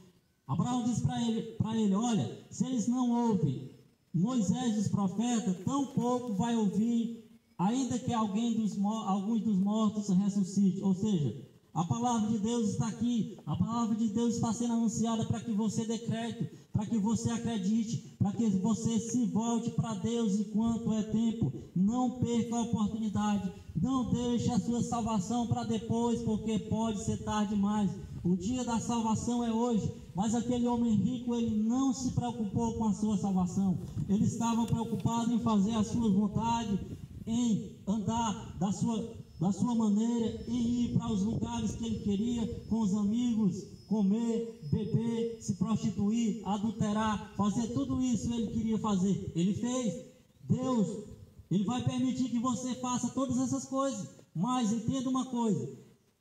Abraão disse para ele: olha, se eles não ouvem Moisés e os profetas, tampouco vai ouvir, ainda que alguns dos mortos ressuscite. Ou seja, a palavra de Deus está aqui, a palavra de Deus está sendo anunciada para que você dê crédito, para que você acredite, para que você se volte para Deus enquanto é tempo. Não perca a oportunidade, não deixe a sua salvação para depois, porque pode ser tarde demais. O dia da salvação é hoje. Mas aquele homem rico, ele não se preocupou com a sua salvação. Ele estava preocupado em fazer as suas vontades, em andar da sua maneira, em ir para os lugares que ele queria, com os amigos, comer, beber, se prostituir, adulterar, fazer tudo isso ele queria fazer. Ele fez. Deus, Ele vai permitir que você faça todas essas coisas. Mas entenda uma coisa: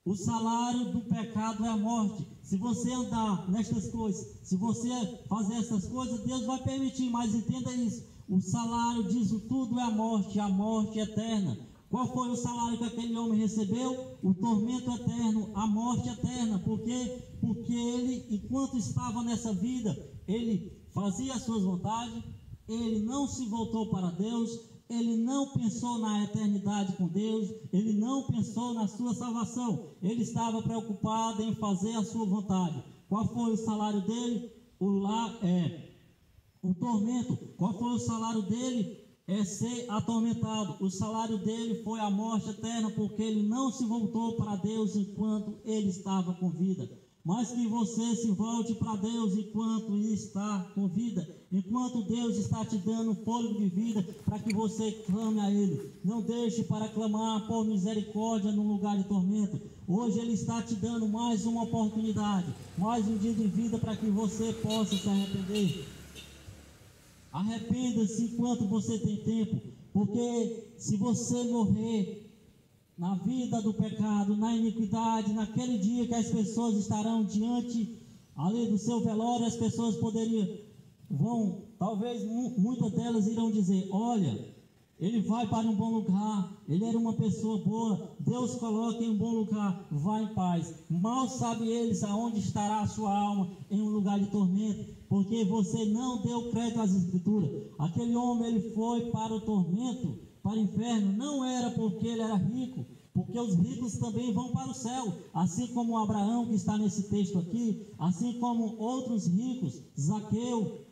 o salário do pecado é a morte. Se você andar nestas coisas, se você fazer essas coisas, Deus vai permitir, mas entenda isso: o salário disso tudo é a morte eterna. Qual foi o salário que aquele homem recebeu? O tormento eterno, a morte eterna. Por quê? Porque ele, enquanto estava nessa vida, ele fazia as suas vontades, ele não se voltou para Deus, ele não pensou na eternidade com Deus, ele não pensou na sua salvação, ele estava preocupado em fazer a sua vontade. Qual foi o salário dele? O tormento. Qual foi o salário dele? É ser atormentado. O salário dele foi a morte eterna, porque ele não se voltou para Deus enquanto ele estava com vida. Mas que você se volte para Deus enquanto está com vida, enquanto Deus está te dando fôlego de vida, para que você clame a Ele. Não deixe para clamar por misericórdia no lugar de tormento. Hoje Ele está te dando mais uma oportunidade, mais um dia de vida, para que você possa se arrepender. Arrependa-se enquanto você tem tempo, porque se você morrer na vida do pecado, na iniquidade, naquele dia que as pessoas estarão diante ali do seu velório, as pessoas talvez muitas delas irão dizer: olha, ele vai para um bom lugar, ele era uma pessoa boa, Deus coloca em um bom lugar, vá em paz. Mal sabe eles aonde estará a sua alma, em um lugar de tormento, porque você não deu crédito às Escrituras. Aquele homem, ele foi para o tormento, para o inferno, não era porque ele era rico, porque os ricos também vão para o céu, assim como Abraão, que está nesse texto aqui, assim como outros ricos, Zaqueu,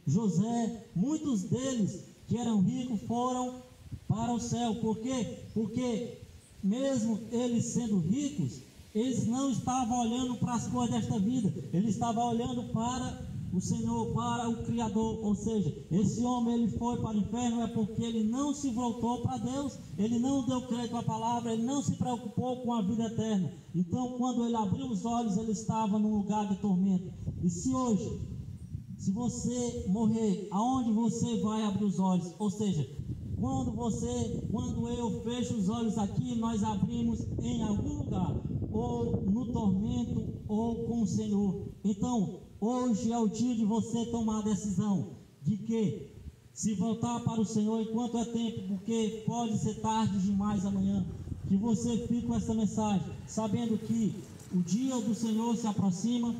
José, muitos deles que eram ricos foram para o céu. Por quê? Porque mesmo eles sendo ricos, eles não estavam olhando para as coisas desta vida, eles estavam olhando para o Senhor, para o Criador. Ou seja, esse homem ele foi para o inferno é porque ele não se voltou para Deus, ele não deu crédito à palavra, ele não se preocupou com a vida eterna. Então, quando ele abriu os olhos, ele estava num lugar de tormento. E se hoje, se você morrer, aonde você vai abrir os olhos? Ou seja, quando eu fecho os olhos aqui, nós abrimos em algum lugar, ou no tormento, ou com o Senhor. Então, hoje é o dia de você tomar a decisão de que se voltar para o Senhor enquanto é tempo, porque pode ser tarde demais amanhã. Que você fique com essa mensagem, sabendo que o dia do Senhor se aproxima,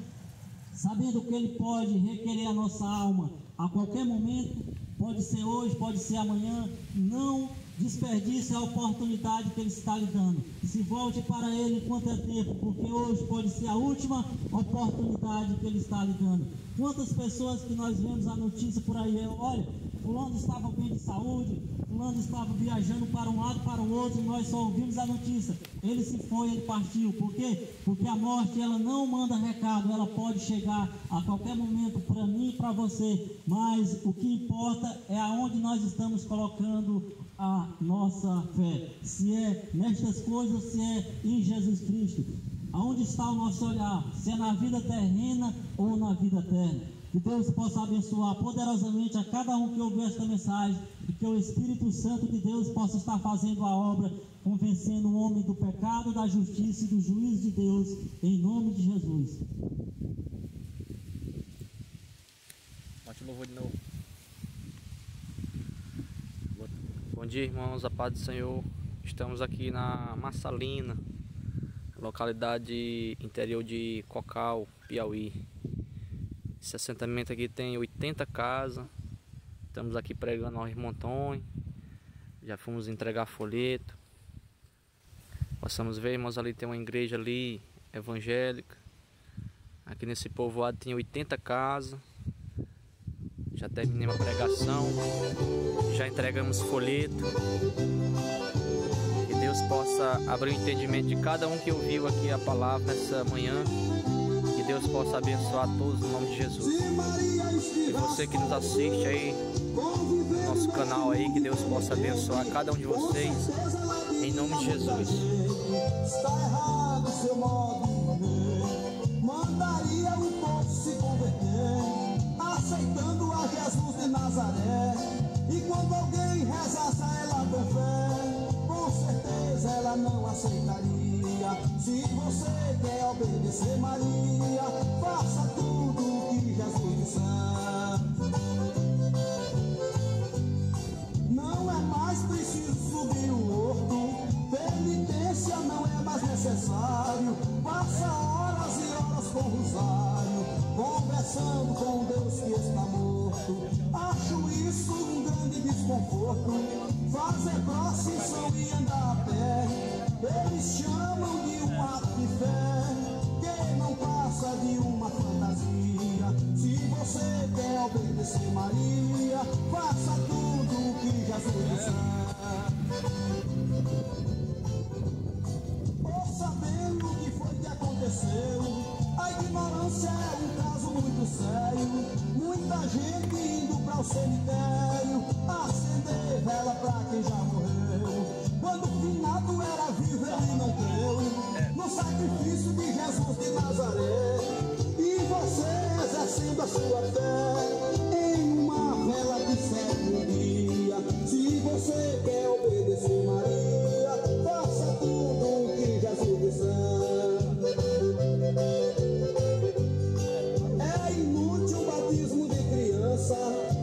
sabendo que Ele pode requerer a nossa alma a qualquer momento. Pode ser hoje, pode ser amanhã. Não desperdice a oportunidade que Ele está lhe dando. Se volte para Ele enquanto é tempo, porque hoje pode ser a última oportunidade que Ele está lhe dando. Quantas pessoas que nós vemos a notícia por aí, olha, fulano estava bem de saúde, fulano estava viajando para um lado, para o outro, e nós só ouvimos a notícia. Ele se foi, ele partiu. Por quê? Porque a morte, ela não manda recado, ela pode chegar a qualquer momento para mim e para você, mas o que importa é aonde nós estamos colocando a nossa fé, se é nestas coisas, se é em Jesus Cristo. Aonde está o nosso olhar? Se é na vida terrena ou na vida eterna? Que Deus possa abençoar poderosamente a cada um que ouviu esta mensagem, e que o Espírito Santo de Deus possa estar fazendo a obra, convencendo o homem do pecado, da justiça e do juízo de Deus, em nome de Jesus. Bote o louvor de novo. Bom dia, irmãos, a paz do Senhor. Estamos aqui na Massalina, localidade interior de Cocal, Piauí. Esse assentamento aqui tem 80 casas. Estamos aqui pregando ao irmão Antônio. Já fomos entregar folheto. Possamos ver, irmãos, ali tem uma igreja ali, evangélica. Aqui nesse povoado tem 80 casas. Já terminamos a pregação. Já entregamos folheto. Que Deus possa abrir o entendimento de cada um que ouviu aqui a palavra nessa manhã. Que Deus possa abençoar todos no nome de Jesus. E você que nos assiste aí no nosso canal aí, que Deus possa abençoar cada um de vocês em nome de Jesus. Está errado seu modo de viver. Mandaria o povo se converter, aceitando a Jesus de Nazaré. E quando alguém rezasse a ela com fé, com certeza ela não aceitaria. Se você quer obedecer Maria, faça tudo o que Jesus disser. Não é mais preciso subir o morto, penitência não é mais necessário. Passa horas e horas com o rosário, conversando com Deus que está morto. Acho isso um grande desconforto, fazer procissão e andar a pé. Eles chamam de um ato de fé, que não passa de uma fantasia. Se você quer obedecer Maria, faça tudo o que Jesus disser. Sabendo o que foi que aconteceu, a ignorância é um caso muito sério. Muita gente indo para o cemitério acender vela para quem já morreu. Quando o finado era vivo, ele não creu no sacrifício de Jesus de Nazaré. E você exercendo a sua fé em uma vela de sétimo dia. Se você quer obedecer Maria, faça tudo o que Jesus disser. É inútil o batismo de criança,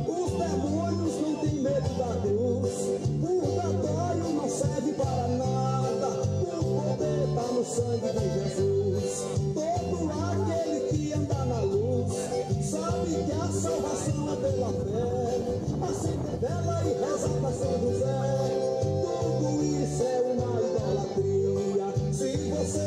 os demônios não têm medo da cruz. Purgatório não serve para nada, o poder está no sangue de Jesus. Todo aquele que anda na luz sabe que a salvação é pela fé. Acende vela e reza para São José. Tudo isso é uma idolatria. Se você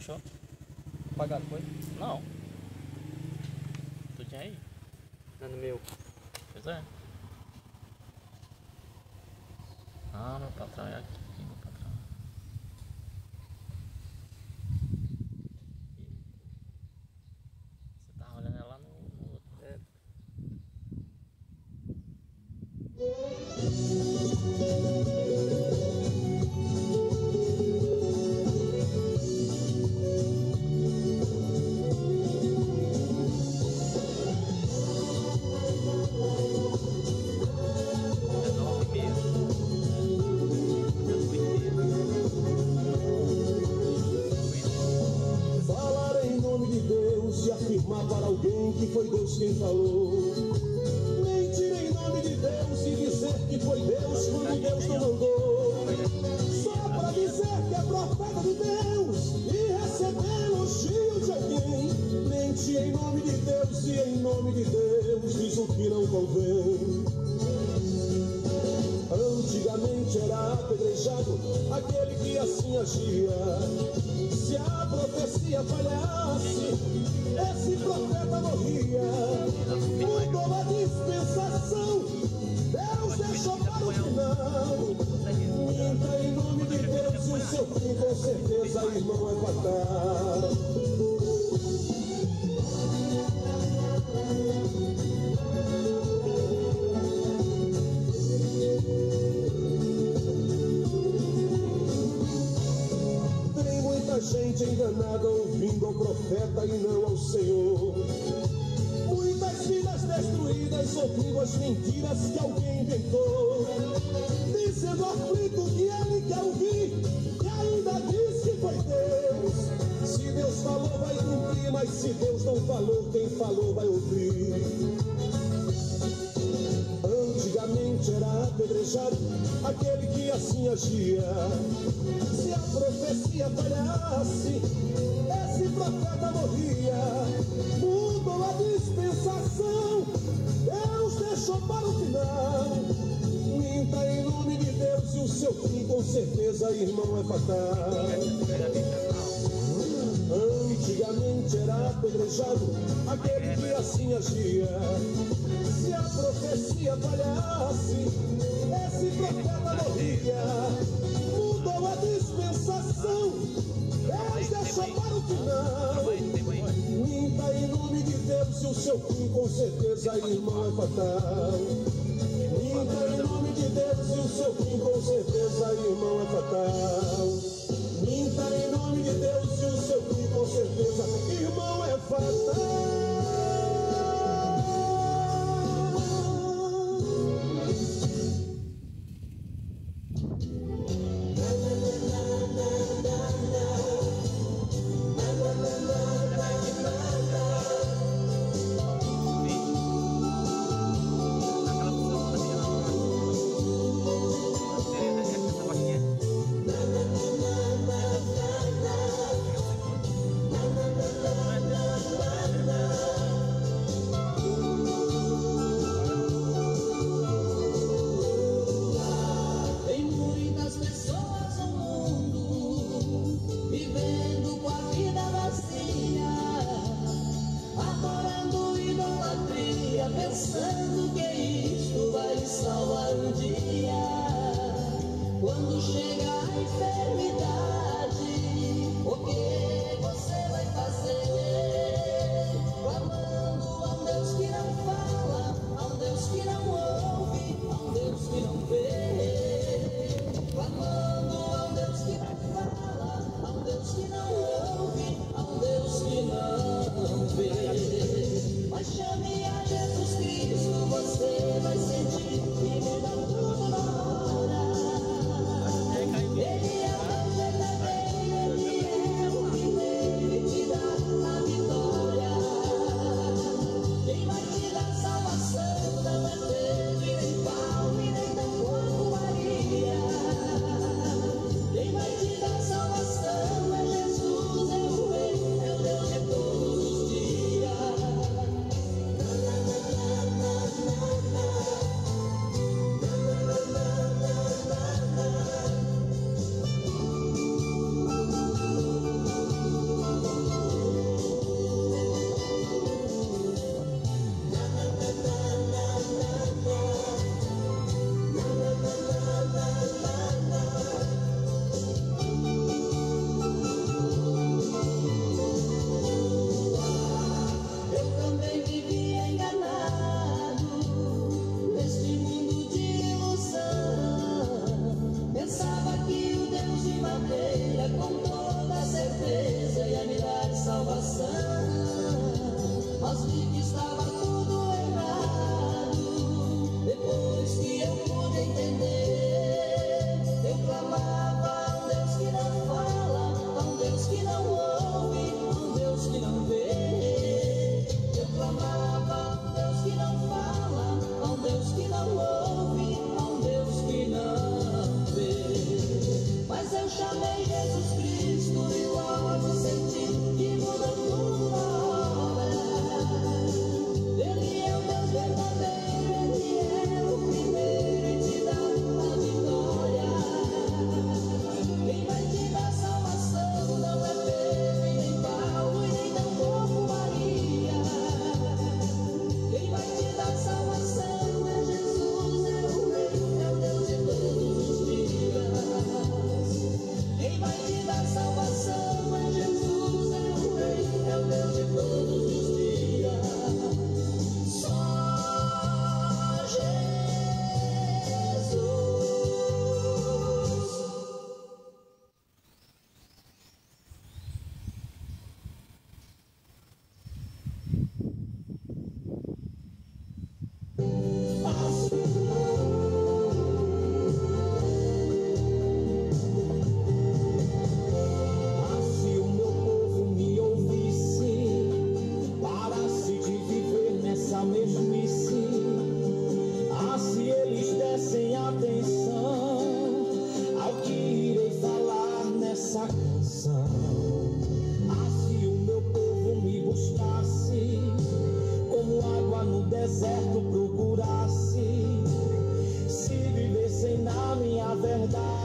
Fechou? Pagado, foi? Não. Tu tinha aí? Não é no meu. Pois é. Ah, meu patrão é aqui, meu patrão. Você tava olhando ela lá no outro. É. Falar em nome de Deus e afirmar para alguém que foi Deus quem falou. Mentir em nome de Deus e dizer que foi Deus quando Deus não mandou. Só para dizer que é profeta de Deus e receber elogio de alguém. Mentir em nome de Deus e em nome de Deus diz o que não convém. Antigamente era apedrejado aquele que assim agia. Se a profecia falhasse, esse profeta morria. Mudou a dispensação, Deus deixou para o final. Minta em nome de Deus e o seu fim com certeza, irmão, é fatal. Gente enganada ouvindo ao profeta e não ao Senhor. Muitas vidas destruídas ouvindo as mentiras que alguém inventou. Dizendo aflito que ele quer ouvir e ainda diz que foi Deus. Se Deus falou vai cumprir, mas se Deus não falou, quem falou vai ouvir. Antigamente era apedrejado aquele que assim agia. Se a profecia falhasse, esse profeta morria. Mudou a dispensação, Deus deixou para o final. Minta em nome de Deus e o seu fim com certeza, irmão, é fatal. Antigamente era apedrejado aquele que assim agia. Se a profecia falhasse, esse profeta morria. Mudou a dispensação, Deus deixou para o final. Minta em nome de Deus e o seu fim com certeza, irmão, é fatal. Minta em nome de Deus e o seu fim com certeza, irmão, é fatal. Minta em nome de Deus e o seu fim com certeza, irmão, é fatal.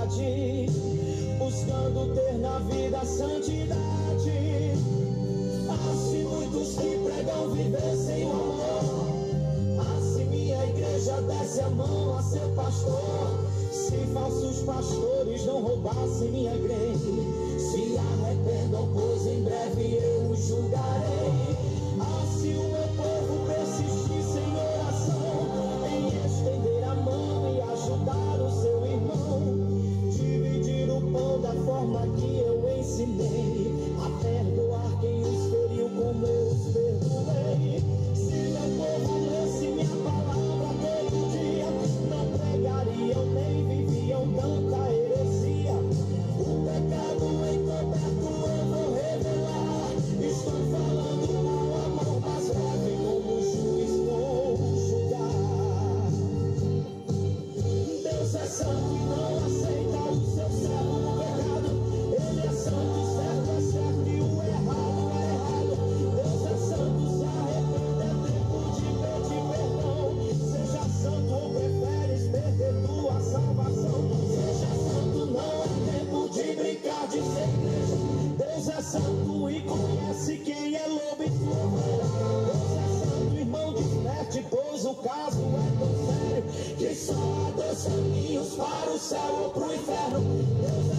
verdade, buscando ter na vida a santidade. Há-se muitos que pregam viver sem o amor. Há-se minha igreja desce a mão a seu pastor. Se falsos pastores não roubassem minha greve, se arrependam, pois em breve eu os julgarei. Se o meu povo persistisse em oração, em estender a mão e ajudar o seu irmão, dividir o pão da forma que eu ensinei, a perdoar quem os feriu como eu os perdoei. Se meu povo lesse minha palavra todo dia, não pregariam nem viviam tanta heresia. O pecado encoberto eu vou revelar. Estou falando com amor, mas leve como juiz vou julgar. Deus é santo e não aceita o seu servo no pecado. Ele é santo, certo é certo e o errado é errado. Deus é santo, se arrepende, é tempo de pedir perdão. Seja santo ou preferes perder tua salvação. Seja santo, não é tempo de brincar de ser igreja. Deus é santo e conhece quem é lobo e sua ovelha. Deus é santo, irmão, desperte, pois o caso é tão sério que só há dois caminhos, para o céu ou pro inferno. Deus é